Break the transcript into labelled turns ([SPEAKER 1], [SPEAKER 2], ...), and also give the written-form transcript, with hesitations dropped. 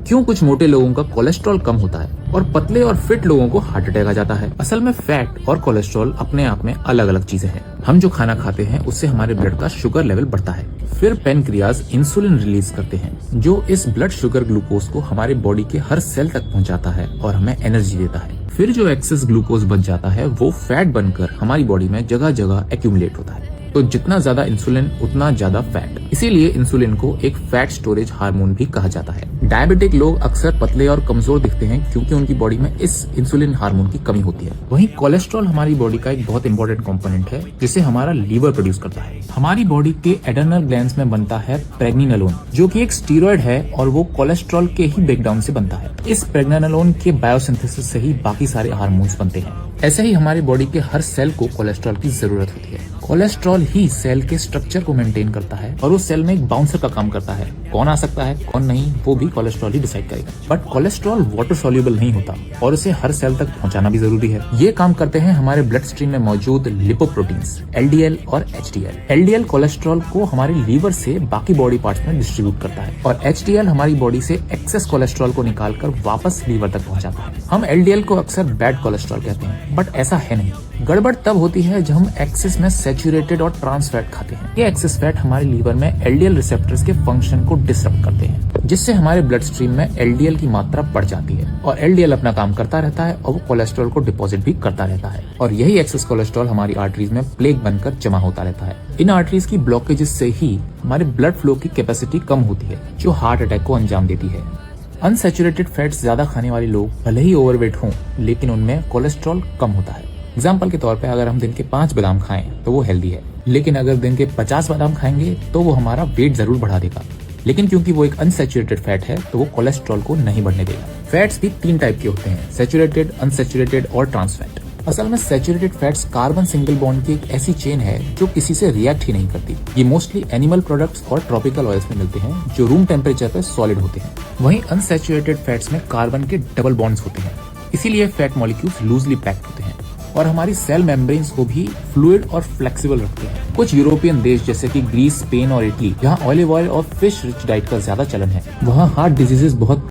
[SPEAKER 1] क्यों कुछ मोटे लोगों का कोलेस्ट्रॉल कम होता है और पतले और फिट लोगों को हार्ट अटैक आ जाता है। असल में फैट और कोलेस्ट्रॉल अपने आप में अलग अलग चीजें हैं। हम जो खाना खाते हैं उससे हमारे ब्लड का शुगर लेवल बढ़ता है। फिर पेनक्रियाज इंसुलिन रिलीज करते हैं जो इस ब्लड शुगर ग्लूकोज को हमारे बॉडी के हर सेल तक पहुंचाता है और हमें एनर्जी देता है। फिर जो एक्सेस ग्लूकोज बच जाता है वो फैट बनकर हमारी बॉडी में जगह जगह एक्यूमुलेट होता है। तो जितना ज्यादा इंसुलिन उतना ज्यादा फैट, इसीलिए इंसुलिन को एक फैट स्टोरेज हार्मोन भी कहा जाता है। डायबिटिक लोग अक्सर पतले और कमजोर दिखते हैं क्योंकि उनकी बॉडी में इस इंसुलिन हार्मोन की कमी होती है। वहीं कोलेस्ट्रॉल हमारी बॉडी का एक बहुत इंपॉर्टेंट कंपोनेंट है जिसे हमारा लीवर प्रोड्यूस करता है। हमारी बॉडी के एडर्नल ग्लैंड्स में बनता है प्रेग्निनलोन जो कि एक स्टीरॉयड है और वो कोलेस्ट्रॉल के ही ब्रेकडाउन से बनता है। इस प्रेग्निनलोन के बायोसिंथेसिस से ही बाकी सारे हार्मोन्स बनते हैं। ऐसे ही हमारी बॉडी के हर सेल को कोलेस्ट्रॉल की जरूरत होती है। कोलेस्ट्रॉल ही सेल के स्ट्रक्चर को मेंटेन करता है और उस सेल में एक बाउंसर का काम करता है। कौन आ सकता है कौन नहीं वो भी कोलेस्ट्रॉल ही डिसाइड करेगा। बट कोलेस्ट्रॉल वाटर सोल्यूबल नहीं होता और उसे हर सेल तक पहुंचाना भी जरूरी है। ये काम करते हैं हमारे ब्लड स्ट्रीम में मौजूद लिपोप्रोटीन्स एलडीएल और एचडीएल। एलडीएल कोलेस्ट्रॉल को हमारे लीवर से बाकी बॉडी पार्ट्स में डिस्ट्रीब्यूट करता है और एचडीएल हमारी बॉडी से एक्सेस कोलेस्ट्रॉल को निकालकर वापस लीवर तक पहुंचाता है। हम एलडीएल को अक्सर बैड कोलेस्ट्रॉल कहते हैं बट ऐसा है नहीं। गड़बड़ तब होती है जब हम एक्सेस में सैचुरेटेड और ट्रांस फैट खाते हैं। ये एक्सेस फैट हमारे लीवर में एलडीएल रिसेप्टर्स के फंक्शन को डिसरप्ट करते हैं जिससे हमारे ब्लड स्ट्रीम में एलडीएल की मात्रा बढ़ जाती है और एलडीएल अपना काम करता रहता है और वो कोलेस्ट्रॉल को डिपॉजिट भी करता रहता है और यही एक्सेस कोलेस्ट्रॉल हमारी आर्टरीज में प्लेग बनकर जमा होता रहता है। इन आर्टरीज की ब्लॉकेजेस से ही हमारे ब्लड फ्लो की कैपेसिटी कम होती है जो हार्ट अटैक को अंजाम देती है। अनसैचुरेटेड फैट्स ज्यादा खाने वाले लोग भले ही ओवरवेट हों लेकिन उनमें कोलेस्ट्रॉल कम होता है। एग्जाम्पल के तौर पे अगर हम दिन के 5 बादाम खाएं तो वो हेल्दी है, लेकिन अगर दिन के 50 बादाम खाएंगे तो वो हमारा वेट जरूर बढ़ा देगा। लेकिन क्योंकि वो एक अनसैचुरेटेड फैट है तो वो कोलेस्ट्रॉल को नहीं बढ़ने देगा। फैट्स भी 3 टाइप के होते हैं, सैचुरेटेड, अनसैचुरेटेड और ट्रांस फैट। असल में saturated fats carbon single bond की एक ऐसी चेन है जो किसी से रिएक्ट ही नहीं करती। ये मोस्टली एनिमल प्रोडक्ट्स और ट्रॉपिकल ऑयल्स में मिलते हैं जो रूम टेम्परेचर पे सॉलिड होते हैं। वहीं अनसैचुरेटेड फैट्स में कार्बन के डबल बॉन्ड्स होते हैं, इसीलिए फैट मॉलिक्यूल्स लूजली पैक्ड होते हैं और हमारी सेल मेम्ब्रेन्स को भी फ्लूइड और फ्लेक्सिबल रखते हैं। कुछ यूरोपियन देश जैसे कि ग्रीस, स्पेन और इटली, जहाँ ऑलिव ऑयल और फिश रिच डाइट का ज्यादा चलन है, वहाँ हार्ट डिजीजेस बहुत